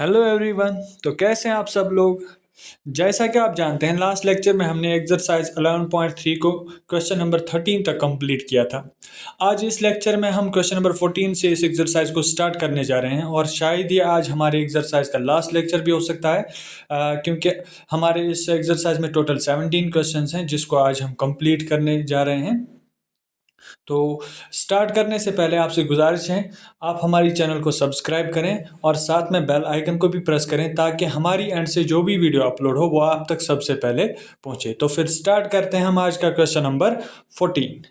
Hello everyone. तो कैसे हैं आप सब लोग। जैसा कि आप जानते हैं लास्ट लेक्चर में हमने एक्सरसाइज 11.3 को क्वेश्चन नंबर 13 तक कंप्लीट किया था। आज इस लेक्चर में हम क्वेश्चन नंबर 14 से इस एक्सरसाइज को स्टार्ट करने जा रहे हैं और शायद ये आज हमारे एक्सरसाइज का लास्ट लेक्चर भी हो सकता है, क्योंकि हमारे इस एक्सरसाइज में टोटल 17 क्वेश्चंस हैं जिसको आज हम कंप्लीट करने जा रहे हैं। तो स्टार्ट करने से पहले आपसे गुजारिश है आप हमारी चैनल को सब्सक्राइब करें और साथ में बेल आइकन को भी प्रेस करें ताकि हमारी एंड से जो भी वीडियो अपलोड हो वो आप तक सबसे पहले पहुंचे। तो फिर स्टार्ट करते हैं हम आज का क्वेश्चन नंबर 14।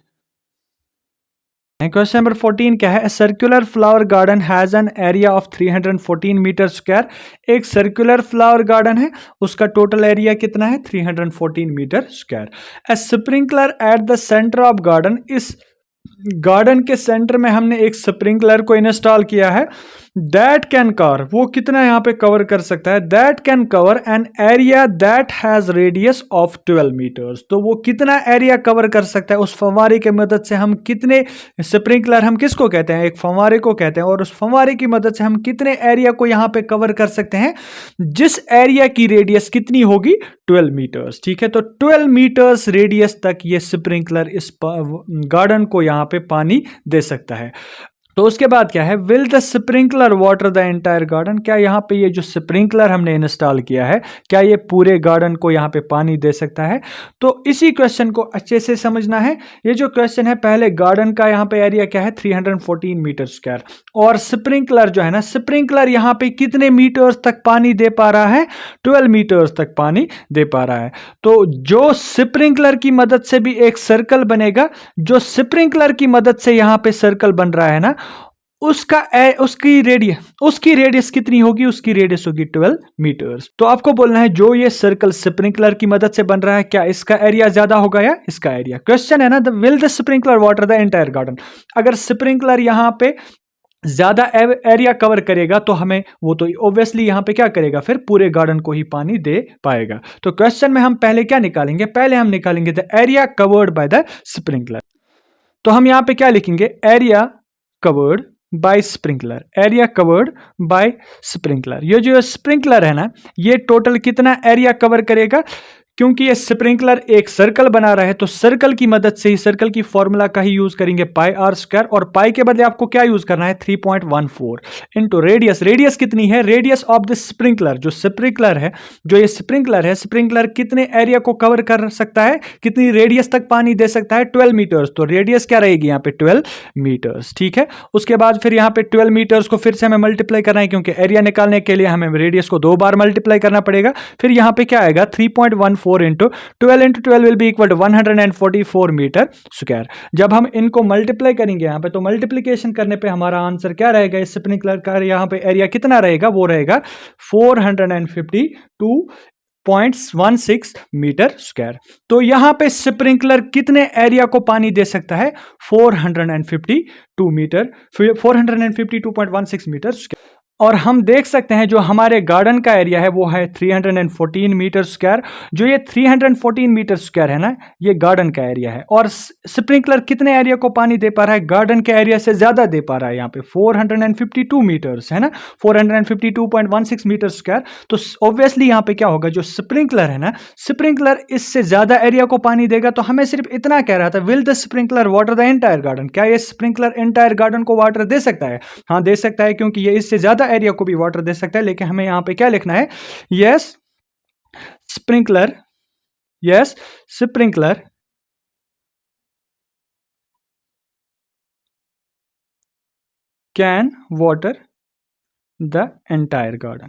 क्वेश्चन नंबर 14 क्या है? Circular flower garden has an area of 314 metre square. एक सर्कुलर फ्लावर गार्डन है, उसका टोटल एरिया कितना है? 314 metre square. A sprinkler at the centre of garden. इस गार्डन के सेंटर में हमने एक स्प्रिंकलर को इंस्टॉल किया है। दैट कैन कवर, वो कितना यहाँ पे कवर कर सकता है? That can cover an area that has radius of 12 metres. तो वो कितना एरिया कवर कर सकता है? उस फंवारे की मदद से हम कितने, स्प्रिंकलर हम किसको कहते हैं? एक फंवारे को कहते हैं। और उस फंवारे की मदद से हम कितने एरिया को यहाँ पे कवर कर सकते हैं जिस एरिया की रेडियस कितनी होगी? 12 मीटर्स। ठीक है, तो 12 मीटर्स रेडियस तक ये स्प्रिंकलर इस गार्डन को यहाँ पे पानी दे सकता है। तो उसके बाद क्या है? Will the sprinkler water the entire garden. क्या यहाँ पे ये जो स्प्रिंकलर हमने इंस्टॉल किया है क्या ये पूरे गार्डन को यहाँ पे पानी दे सकता है? तो इसी क्वेश्चन को अच्छे से समझना है। ये जो क्वेश्चन है, पहले गार्डन का यहाँ पे एरिया क्या है? 314 मीटर स्क्वायर। और स्प्रिंकलर जो है ना, स्प्रिंकलर यहाँ पे कितने मीटर्स तक पानी दे पा रहा है? 12 मीटर्स तक पानी दे पा रहा है। तो जो स्प्रिंकलर की मदद से भी एक सर्कल बनेगा, जो स्प्रिंकलर की मदद से यहाँ पे सर्कल बन रहा है ना, उसकी रेडियस कितनी होगी? उसकी रेडियस होगी 12 मीटर्स। तो आपको बोलना है जो ये सर्कल स्प्रिंकलर की मदद से बन रहा है, क्या इसका एरिया ज्यादा होगा या इसका एरिया? क्वेश्चन है ना, will the sprinkler water the entire garden. अगर स्प्रिंकलर यहां पे ज्यादा एरिया कवर करेगा तो हमें वो तो ऑब्वियसली यहां पे क्या करेगा? फिर पूरे गार्डन को ही पानी दे पाएगा। तो क्वेश्चन में हम पहले क्या निकालेंगे? पहले हम निकालेंगे the area covered by the sprinkler. तो हम यहां पे क्या लिखेंगे? Area covered by sprinkler. Area covered by sprinkler. ये जो स्प्रिंकलर है ना, ये टोटल कितना एरिया कवर करेगा? क्योंकि ये स्प्रिंकलर एक सर्कल बना रहा है तो सर्कल की मदद से ही, सर्कल की फॉर्मूला का ही यूज करेंगे, पाई आर स्क्वायर। और पाई के बदले आपको क्या यूज करना है? 3.14 इंटू रेडियस। रेडियस कितनी है? रेडियस ऑफ द स्प्रिंकलर, जो स्प्रिंकलर है, जो ये स्प्रिंकलर है, स्प्रिंकलर कितने एरिया को कवर कर सकता है? कितनी रेडियस तक पानी दे सकता है? 12 मीटर्स। तो रेडियस क्या रहेगी यहाँ पे? 12 मीटर्स। ठीक है, उसके बाद फिर यहाँ पे 12 मीटर्स को फिर से हमें मल्टीप्लाई करना है, क्योंकि एरिया निकालने के लिए हमें रेडियस को 2 बार मल्टीप्लाई करना पड़ेगा। फिर यहाँ पे क्या आएगा? 3.14 into 12 will be equal to 144 metre square. जब हम इनको मल्टीप्लाई करेंगे यहाँ पे, तो मल्टीप्लिकेशन करने पे हमारा आंसर क्या रहेगा? इस स्प्रिंकलर का यहाँ पे एरिया कितना रहेगा? वो रहेगा 452.16 मीटर स्क्वायर। तो यहां पे स्प्रिंकलर कितने एरिया को पानी दे सकता है? 452.16 मीटर स्क्वायर। और हम देख सकते हैं जो हमारे गार्डन का एरिया है वो है 314 मीटर स्क्वायर। जो ये 314 मीटर स्क्वायर है ना, ये गार्डन का एरिया है। और स्प्रिंकलर कितने एरिया को पानी दे पा रहा है? गार्डन के एरिया से ज्यादा दे पा रहा है, यहाँ पे 452 मीटर्स है ना, 452.16 मीटर स्क्वायर। तो ऑब्वियसली यहाँ पे क्या होगा? जो स्प्रिंकलर है ना, स्प्रिंकलर इससे ज्यादा एरिया को पानी देगा। तो हमें सिर्फ इतना कह रहा था, will the sprinkler water the entire garden. क्या ये स्प्रिंकलर एंटायर गार्डन को वाटर दे सकता है? हाँ, दे सकता है, क्योंकि ये इससे ज्यादा एरिया को भी वाटर दे सकता है। लेकिन हमें यहां पे क्या लिखना है? Yes sprinkler can water the entire garden.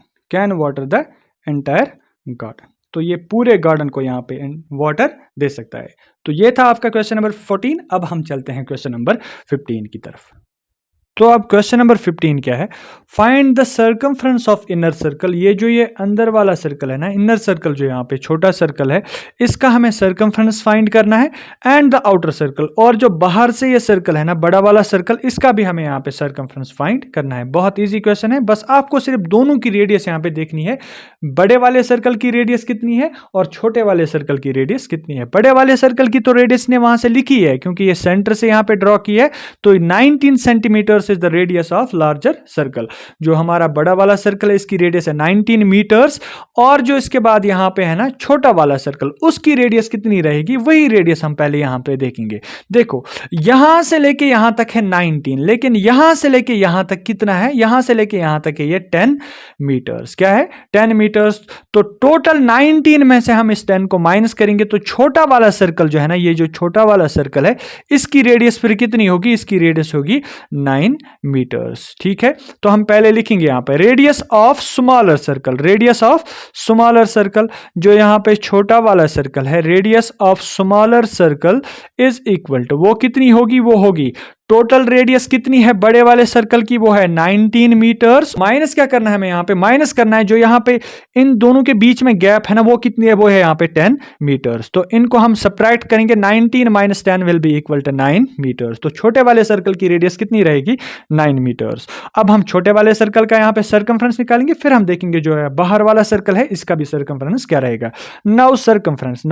तो ये पूरे गार्डन को यहां पे वाटर दे सकता है। तो ये था आपका क्वेश्चन नंबर 14। अब हम चलते हैं क्वेश्चन नंबर 15 की तरफ। तो अब क्वेश्चन नंबर 15 क्या है? Find the circumference of inner circle. ये जो ये अंदर वाला सर्कल है ना, इनर सर्कल जो यहाँ पे छोटा सर्कल है, इसका हमें सर्कमफ्रेंस फाइंड करना है। एंड द आउटर सर्कल, और जो बाहर से ये सर्कल है ना, बड़ा वाला सर्कल, इसका भी हमें यहाँ पे सर्कमफ्रेंस फाइंड करना है। बहुत इजी क्वेश्चन है, बस आपको सिर्फ दोनों की रेडियस यहाँ पे देखनी है। बड़े वाले सर्कल की रेडियस कितनी है और छोटे वाले सर्कल की रेडियस कितनी है। बड़े वाले सर्कल की तो रेडियस ने वहां से लिखी है, क्योंकि ये सेंटर से यहाँ पे ड्रॉ की है, तो 19 centimetre metres is the radius of larger circle. जो हमारा बड़ा वाला सर्कल है इसकी रेडियस है 19 मीटर्स, और जो इसके बाद यहाँ पे है ना छोटा वाला सर्कल, उसकी रेडियस कितनी रहेगी, वही रेडियस हम पहले यहाँ पे देखेंगे। देखो यहां से लेके यहां तक है 19, लेकिन यहां से लेके यहां तक कितना है, यहां से लेके यहां तक है ये 10 मीटर्स। क्या है, 10 मीटर्स। तो टोटल 19 में से हम इस 10 को माइनस करेंगे तो छोटा वाला सर्कल जो है ना, ये जो छोटा वाला सर्कल है इसकी रेडियस फिर कितनी होगी, इसकी रेडियस होगी 9 मीटर्स। ठीक है, तो हम पहले लिखेंगे यहां पे radius of smaller circle, radius of smaller circle, जो यहां पे छोटा वाला सर्कल है, radius of smaller circle is equal to, वो कितनी होगी, वो होगी टोटल रेडियस कितनी है बड़े वाले सर्कल की, वो है 19 मीटर्स। माइनस क्या करना है हमें, यहाँ पे माइनस करना है जो यहाँ पे इन दोनों के बीच में गैप है ना, वो कितनी है, वो है यहाँ पे 10 मीटर्स। तो इनको हम सब्ट्रैक्ट करेंगे, 19 minus 10 will be equal to 9 metres. तो छोटे वाले सर्कल की रेडियस कितनी रहेगी, 9 मीटर्स। अब हम छोटे वाले सर्कल का यहाँ पे सर्कमफ्रेंस निकालेंगे, फिर हम देखेंगे जो है बाहर वाला सर्कल है इसका भी सर्कमफ्रेंस क्या रहेगा। Now circumference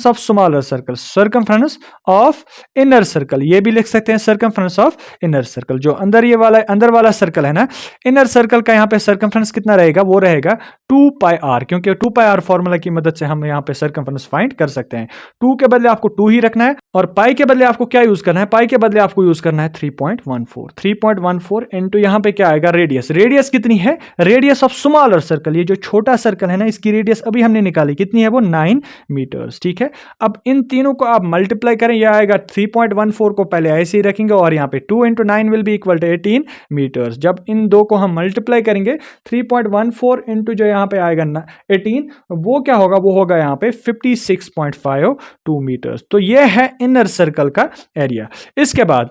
of smaller circle, circumference of inner circle, ये भी लिख सकते हैं सर्कमफ्रेंस ऑफ इनर सर्कल। जो अंदर ये वाला अंदर वाला सर्कल है ना, इनर सर्कल का यहाँ पे सर्कमफ्रेंस कितना रहेगा, वो रहेगा 2 पाई आर, क्योंकि 2 पाई आर फॉर्मूला की मदद से हम यहाँ पे सर्कमफ्रेंस फाइंड कर सकते हैं। 2 के बदले आपको 2 ही रखना है, और पाई के बदले आपको क्या यूज करना है, पाई के बदले आपको यूज करना है 3.14 इंटू यहाँ पे क्या आएगा रेडियस। रेडियस कितनी है, रेडियस ऑफ स्मॉलर सर्कल, ये जो छोटा सर्कल है ना इसकी रेडियस अभी हमने निकाली, कितनी है वो 9 मीटर्स। ठीक है, अब इन तीनों को आप मल्टीप्लाई करें, यह आएगा 3.14 को पहले ऐसे ही रखेंगे, और यहाँ पे 2 into 9 will be equal to 18 metres. जब इन दो को हम मल्टीप्लाई करेंगे 3.14 इंटू जो यहाँ पे आएगा 18, वो क्या होगा, वो होगा यहाँ पे 56.52 मीटर्स। तो ये है इनर सर्कल का एरिया। इसके बाद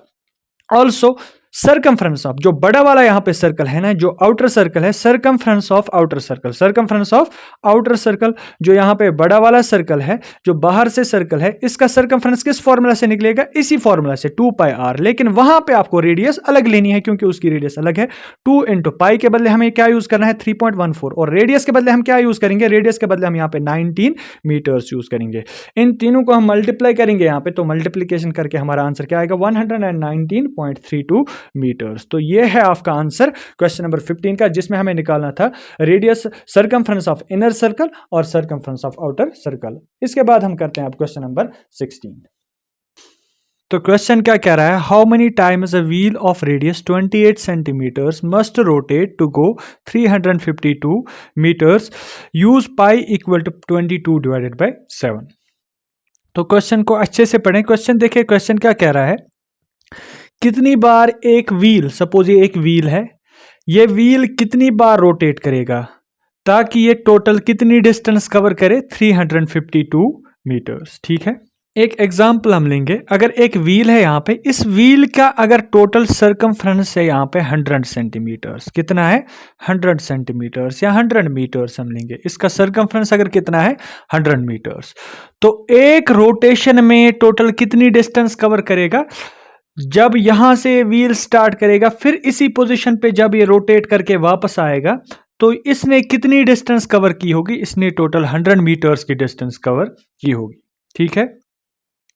ऑल्सो सर्कमफ्रेंस ऑफ, जो बड़ा वाला यहाँ पे सर्कल है ना, जो आउटर सर्कल है, circumference of outer circle, circumference of outer circle, जो यहाँ पे बड़ा वाला सर्कल है, जो बाहर से सर्कल है, इसका सर्कमफ्रेंस किस फॉर्मूला से निकलेगा, इसी फॉर्मूला से 2 पाई आर। लेकिन वहां पे आपको रेडियस अलग लेनी है, क्योंकि उसकी रेडियस अलग है। 2 इंटू पाई के बदले हमें क्या यूज करना है, 3.14, और रेडियस के बदले हम क्या यूज करेंगे, रेडियस के बदले हम यहाँ पे 19 मीटर्स यूज करेंगे। इन तीनों को हम मल्टीप्लाई करेंगे यहाँ पे, तो मल्टीप्लीकेशन करके हमारा आंसर क्या आएगा, 119.32 मीटर्स। तो ये है आपका आंसर क्वेश्चन नंबर 15 का, जिसमें हमें निकालना था radius, circumference of inner circle और सर्कमफ्रेंस ऑफ आउटर सर्कल। इसके बाद हम करते हैं अब क्वेश्चन नंबर 16। तो क्वेश्चन क्या कह रहा है, how many times a wheel of radius 28 centimetres must rotate to go 352 metres, use pi equal to 22 divided by 7। तो क्वेश्चन को अच्छे से पढ़ें। क्वेश्चन देखिए, क्वेश्चन क्या कह रहा है, कितनी बार एक व्हील, सपोज ये एक व्हील है, ये व्हील कितनी बार रोटेट करेगा ताकि ये टोटल कितनी डिस्टेंस कवर करे, 352 मीटर्स। ठीक है, एक एग्जांपल हम लेंगे। अगर एक व्हील है यहाँ पे, इस व्हील का अगर टोटल सर्कमफ्रेंस है यहाँ पे 100 सेंटीमीटर्स, कितना है 100 सेंटीमीटर्स या 100 मीटर्स हम लेंगे। इसका सर्कमफ्रेंस अगर कितना है 100 मीटर्स, तो एक रोटेशन में टोटल कितनी डिस्टेंस कवर करेगा। जब यहां से व्हील स्टार्ट करेगा, फिर इसी पोजीशन पे जब ये रोटेट करके वापस आएगा, तो इसने कितनी डिस्टेंस कवर की होगी, इसने टोटल 100 मीटर्स की डिस्टेंस कवर की होगी। ठीक है,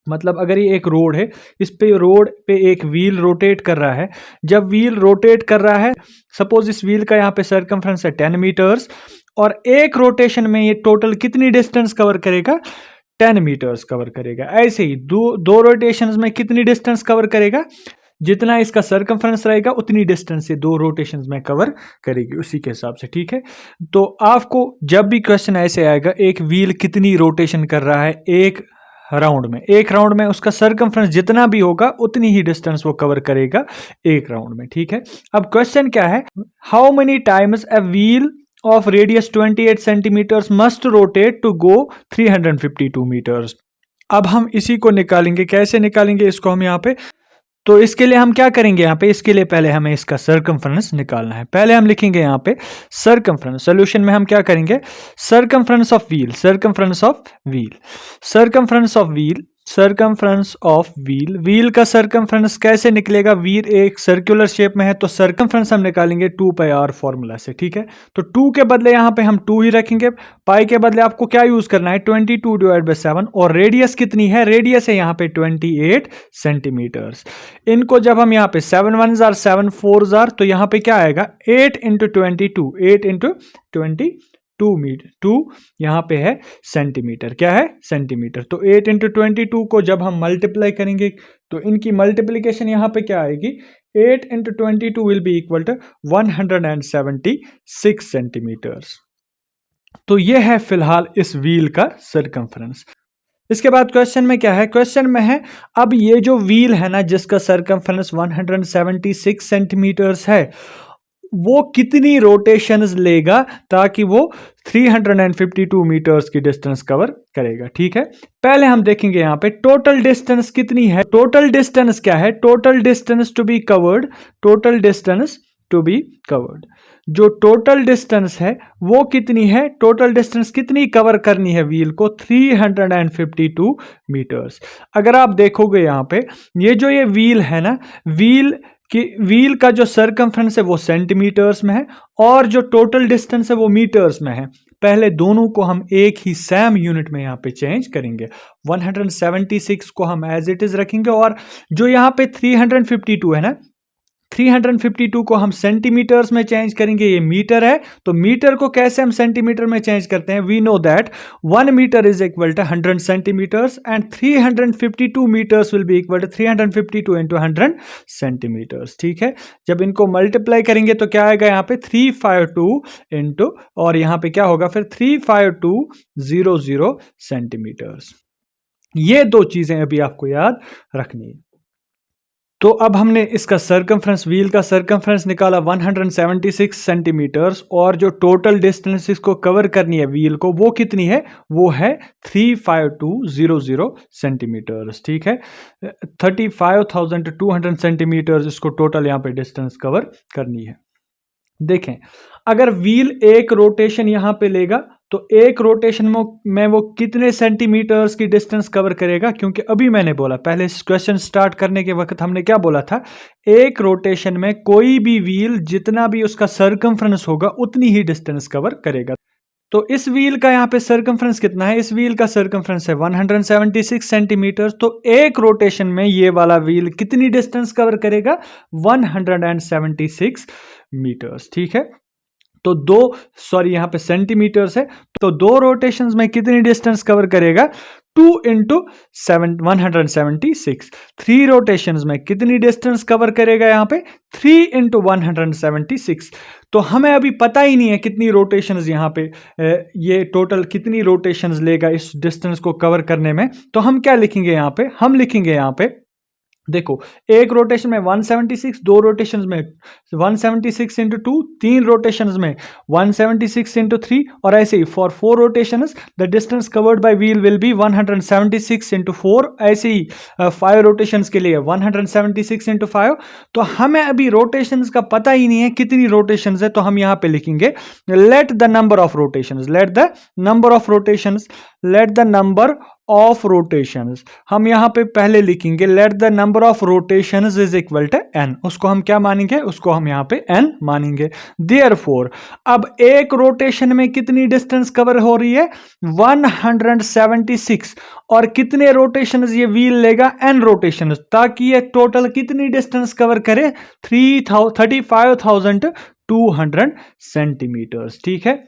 मतलब अगर ये एक रोड है, इस पे रोड पे एक व्हील रोटेट कर रहा है, जब व्हील रोटेट कर रहा है, सपोज इस व्हील का यहाँ पे सर्कमफ्रेंस है 10 मीटर्स, और एक रोटेशन में ये टोटल कितनी डिस्टेंस कवर करेगा, 10 मीटर्स कवर करेगा। ऐसे ही दो रोटेशंस में कितनी डिस्टेंस कवर करेगा, जितना इसका सर्कमफ्रेंस रहेगा उतनी डिस्टेंस से 2 रोटेशंस में कवर करेगी, उसी के हिसाब से। ठीक है, तो आपको जब भी क्वेश्चन ऐसे आएगा, एक व्हील कितनी रोटेशन कर रहा है एक राउंड में, उसका सर्कमफ्रेंस जितना भी होगा उतनी ही डिस्टेंस वो कवर करेगा एक राउंड में। ठीक है, अब क्वेश्चन क्या है, how many times a wheel of radius 28 centimeters must rotate to go 352 meters। अब हम इसी को निकालेंगे, कैसे निकालेंगे इसको हम यहाँ पे, तो इसके लिए हम क्या करेंगे, यहाँ पे इसके लिए पहले हमें इसका सर्कमफ्रेंस निकालना है। पहले हम लिखेंगे यहाँ पे सर्कमफ्रेंस, सोल्यूशन में हम क्या करेंगे, circumference of wheel, circumference of wheel circumference of wheel. Wheel का सर्कमफ्रेंस कैसे निकलेगा? व्हील एक सर्कुलर शेप में है तो सर्कमफ्रेंस हम निकालेंगे 2πr फॉर्मूला से, ठीक है। तो 2 के बदले यहाँ पे हम 2 ही रखेंगे, पाई के बदले आपको क्या यूज करना है 22/7, और रेडियस कितनी है? रेडियस है यहाँ पे 28 सेंटीमीटर्स। इनको जब हम यहाँ पे 7 1s are 7 4s are, तो यहाँ पे क्या आएगा 8 × 22, 8 × 22 मीटर, 2 यहाँ पे है सेंटीमीटर, क्या है सेंटीमीटर। तो 8 × 22 को जब हम मल्टीप्लाई करेंगे तो इनकी मल्टीप्लीकेशन यहाँ पे क्या आएगी 8 × 22 will be equal to 176 centimetres. तो ये है फिलहाल इस व्हील का सर्कमफ्रेंस। इसके बाद क्वेश्चन में क्या है? क्वेश्चन में है अब ये जो व्हील है ना जिसका सर्कमफ्रेंस 176 सेंटीमीटर्स है, वो कितनी रोटेशंस लेगा ताकि वो 352 मीटर्स की डिस्टेंस कवर करेगा, ठीक है। पहले हम देखेंगे यहाँ पे टोटल डिस्टेंस कितनी है। टोटल डिस्टेंस क्या है? Total distance to be covered, total distance to be covered, जो टोटल डिस्टेंस है वो कितनी है? टोटल डिस्टेंस कितनी कवर करनी है व्हील को? 352 मीटर्स। अगर आप देखोगे यहाँ पे ये जो ये व्हील है ना, व्हील का जो सर्कमफ्रेंस है वो सेंटीमीटर्स में है और जो टोटल डिस्टेंस है वो मीटर्स में है। पहले दोनों को हम एक ही सेम यूनिट में यहाँ पे चेंज करेंगे। 176 को हम एज इट इज रखेंगे और जो यहाँ पे 352 है ना, 352 को हम सेंटीमीटर्स में चेंज करेंगे। ये मीटर है तो मीटर को कैसे हम सेंटीमीटर में चेंज करते हैं? We know that 1 metre is equal to 100 centimetres and 352 metres will be equal to 352 × 100 centimetres, ठीक है। जब इनको मल्टीप्लाई करेंगे तो क्या आएगा यहाँ पे 352 इंटू और यहाँ पे क्या होगा फिर 35200 सेंटीमीटर्स। ये दो चीजें अभी आपको याद रखनी है। तो अब हमने इसका सर्कमफ्रेंस, व्हील का सर्कमफ्रेंस निकाला 176 सेंटीमीटर्स और जो टोटल डिस्टेंस इसको कवर करनी है व्हील को वो कितनी है? वो है 35200 सेंटीमीटर्स, ठीक है। 35,200 सेंटीमीटर्स इसको टोटल यहाँ पे डिस्टेंस कवर करनी है। देखें अगर व्हील एक रोटेशन यहां पे लेगा तो एक रोटेशन में वो कितने सेंटीमीटर्स की डिस्टेंस कवर करेगा? क्योंकि अभी मैंने बोला पहले इस क्वेश्चन स्टार्ट करने के वक्त हमने क्या बोला था, एक रोटेशन में कोई भी व्हील जितना भी उसका सर्कमफ्रेंस होगा उतनी ही डिस्टेंस कवर करेगा। तो इस व्हील का यहाँ पे सर्कमफ्रेंस कितना है? इस व्हील का सर्कमफ्रेंस है 176 सेंटीमीटर। तो एक रोटेशन में ये वाला व्हील कितनी डिस्टेंस कवर करेगा? 176 मीटर्स, ठीक है। तो यहाँ पे सेंटीमीटर्स है तो 2 रोटेशंस में कितनी डिस्टेंस कवर करेगा? 2 × 176। 3 रोटेशंस में कितनी डिस्टेंस कवर करेगा? यहाँ पे 3 × 176। तो हमें अभी पता ही नहीं है कितनी रोटेशंस यहाँ पे ये टोटल कितनी रोटेशंस लेगा इस डिस्टेंस को कवर करने में। तो हम क्या लिखेंगे यहाँ पे? हम लिखेंगे यहाँ पे देखो एक रोटेशन में 176, 2 रोटेशंस में 176 × 2, 3 रोटेशंस में 176 × 3 और ऐसे ही for 4 rotations the distance covered by wheel will be 176 × 4। ऐसे ही 5 रोटेशंस के लिए 176 × 5। तो हमें अभी रोटेशंस का पता ही नहीं है कितनी रोटेशंस है, तो हम यहाँ पे लिखेंगे let the number of rotations, let the number of rotations, let the number of rotations. हम यहां पे पहले लिखेंगे let the number of rotations is equal to n। उसको हम क्या मानेंगे? उसको हम यहां पे n मानेंगे। देयरफॉर अब एक रोटेशन में कितनी डिस्टेंस कवर हो रही है? 176 और कितने रोटेशंस ये व्हील लेगा? n रोटेशंस, ताकि ये टोटल कितनी डिस्टेंस कवर करे? 35,200 सेंटीमीटर्स, ठीक है।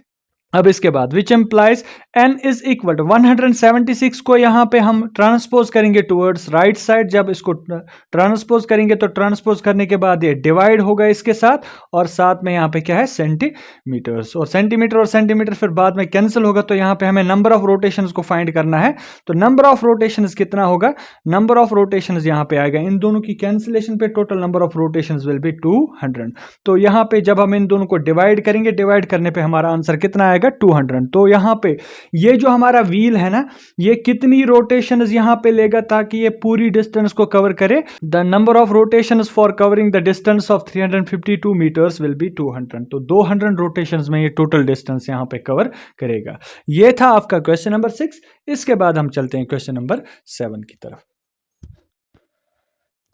अब इसके बाद which implies n is equal to 176 को यहां पे हम ट्रांसपोज करेंगे टुवर्ड्स राइट साइड। जब इसको ट्रांसपोज करेंगे तो ट्रांसपोज करने के बाद ये डिवाइड होगा इसके साथ और साथ में यहां पे क्या है सेंटीमीटर्स, और सेंटीमीटर फिर बाद में कैंसिल होगा। तो यहां पे हमें नंबर ऑफ रोटेशंस को फाइंड करना है। तो नंबर ऑफ रोटेशंस कितना होगा? नंबर ऑफ रोटेशंस यहां पे आएगा, इन दोनों की कैंसिलेशन पे total number of rotations will be 200। तो यहां पे जब हम इन दोनों को डिवाइड करेंगे, डिवाइड करने पे हमारा आंसर कितना आएगा? 200। तो यहां पे ये जो हमारा व्हील है ना, ये कितनी रोटेशंस यहाँ पे लेगा ताकि ये पूरी डिस्टेंस को कवर करे? The number of rotations for covering the distance of 352 metres will be 200। तो 200 रोटेशंस में ये टोटल डिस्टेंस यहाँ पे कवर करेगा। ये था आपका क्वेश्चन नंबर 6। इसके बाद हम चलते हैं क्वेश्चन नंबर 7 की तरफ।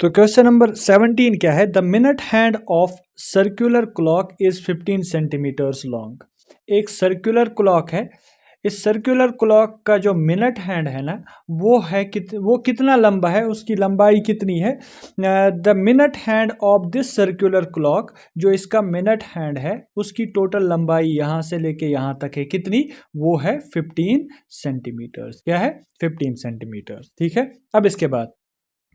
तो क्वेश्चन नंबर 17 क्या है? The minute hand of circular clock is 15 centimetres long. एक सर्कुलर क्लॉक है, इस सर्कुलर क्लॉक का जो मिनट हैंड है ना, वो कितना लंबा है, उसकी लंबाई कितनी है? The minute hand of this circular clock, जो इसका मिनट हैंड है उसकी टोटल लंबाई यहाँ से लेके यहाँ तक है कितनी? वो है 15 सेंटीमीटर्स। क्या है? 15 सेंटीमीटर्स। ठीक है। अब इसके बाद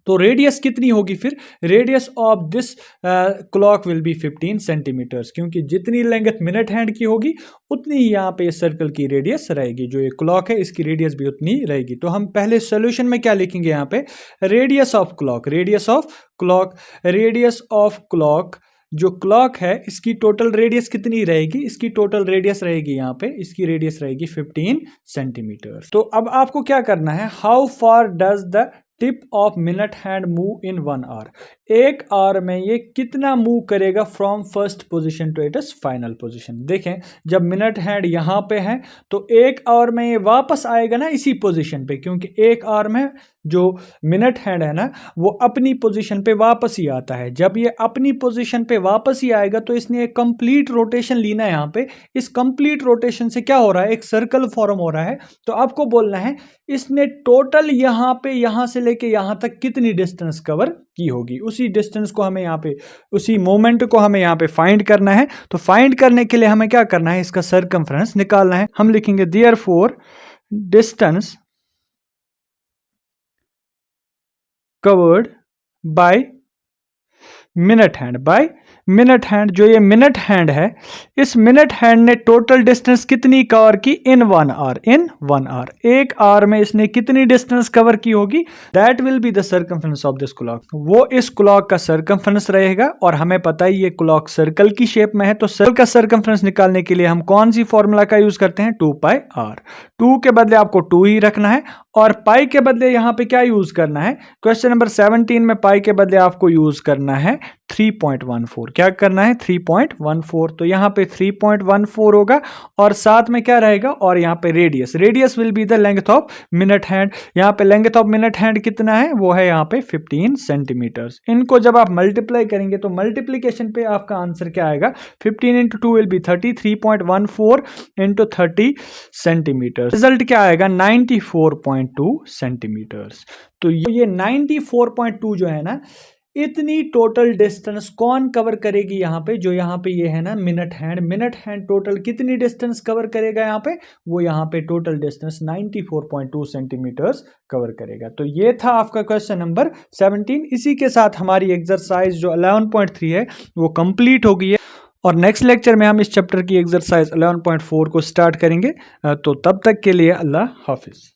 तो रेडियस कितनी होगी फिर? Radius of this clock will be 15 centimetres, क्योंकि जितनी लेंथ मिनट हैंड की होगी उतनी ही यहाँ पे सर्कल की रेडियस रहेगी। जो ये क्लॉक है इसकी रेडियस भी उतनी रहेगी। तो हम पहले सॉल्यूशन में क्या लिखेंगे यहाँ पे? Radius of clock, radius of clock, radius of clock, जो क्लॉक है इसकी टोटल रेडियस कितनी रहेगी? इसकी टोटल रेडियस रहेगी यहाँ पे, इसकी रेडियस रहेगी 15 सेंटीमीटर। तो अब आपको क्या करना है? How far does the tip of minute hand move in 1 hour? 1 hour में ये कितना मूव करेगा from first position to its final position? देखें, जब मिनट हैंड यहाँ पे है तो 1 आवर में ये वापस आएगा ना इसी पोजीशन पे, क्योंकि 1 आवर में जो मिनट हैंड है ना वो अपनी पोजीशन पे वापस ही आता है। जब ये अपनी पोजीशन पे वापस ही आएगा तो इसने एक कंप्लीट रोटेशन लेना है यहाँ पे। इस कंप्लीट रोटेशन से क्या हो रहा है? एक सर्कल फॉर्म हो रहा है। तो आपको बोलना है इसने टोटल यहाँ पे, यहाँ से लेके यहाँ तक कितनी डिस्टेंस कवर की होगी। उसी डिस्टेंस को हमें यहाँ पे, उसी मोमेंट को हमें यहाँ पे फाइंड करना है। तो फाइंड करने के लिए हमें क्या करना है? इसका सर्कमफ्रेंस निकालना है। हम लिखेंगे therefore distance covered by minute hand, by minute hand. जो ये मिनट हैंड है, इस मिनट हैंड ने टोटल डिस्टेंस कितनी कवर की? इन 1 आवर, इन 1 आवर। 1 आवर में इसने कितनी डिस्टेंस कवर की होगी? That will be the circumference of this clock. वो इस क्लॉक का सर्कमफ्रेंस रहेगा। और हमें पता है ये क्लॉक सर्कल की शेप में है, तो सर्कल का सर्कमफ्रेंस निकालने के लिए हम कौन सी फॉर्मूला का यूज करते हैं? 2 पाई आर। 2 के बदले आपको 2 ही रखना है और पाई के बदले यहाँ पे क्या यूज करना है? क्वेश्चन नंबर 17 में पाई के बदले आपको यूज करना है 3.14। क्या करना है? 3.14। तो यहाँ पे 3.14 होगा और साथ में क्या रहेगा? और यहाँ पे radius, radius will be the length of minute hand. यहाँ पे लेंथ ऑफ मिनट हैंड कितना है? वो है यहाँ पे 15 सेंटीमीटर्स। इनको जब आप मल्टीप्लाई करेंगे तो मल्टीप्लीकेशन पे आपका आंसर क्या आएगा? 15 into 2 will be 30, 3.14 into 30 centimetre. Result क्या आएगा? 94.2 सेंटीमीटर्स। तो ये 94.2 जो है ना, इतनी टोटल डिस्टेंस कौन कवर करेगी यहाँ पे? जो यहाँ पे ये है ना minute hand, minute hand total कितनी डिस्टेंस कवर करेगा यहाँ पे? वो यहाँ पे टोटल डिस्टेंस 94.2 सेंटीमीटर्स कवर करेगा। तो ये था आपका क्वेश्चन नंबर 17। इसी के साथ हमारी एक्सरसाइज जो 11.3 है वो कंप्लीट हो गई है और नेक्स्ट लेक्चर में हम इस चैप्टर की एक्सरसाइज 11.4 को स्टार्ट करेंगे। तो तब तक के लिए अल्लाह हाफिज।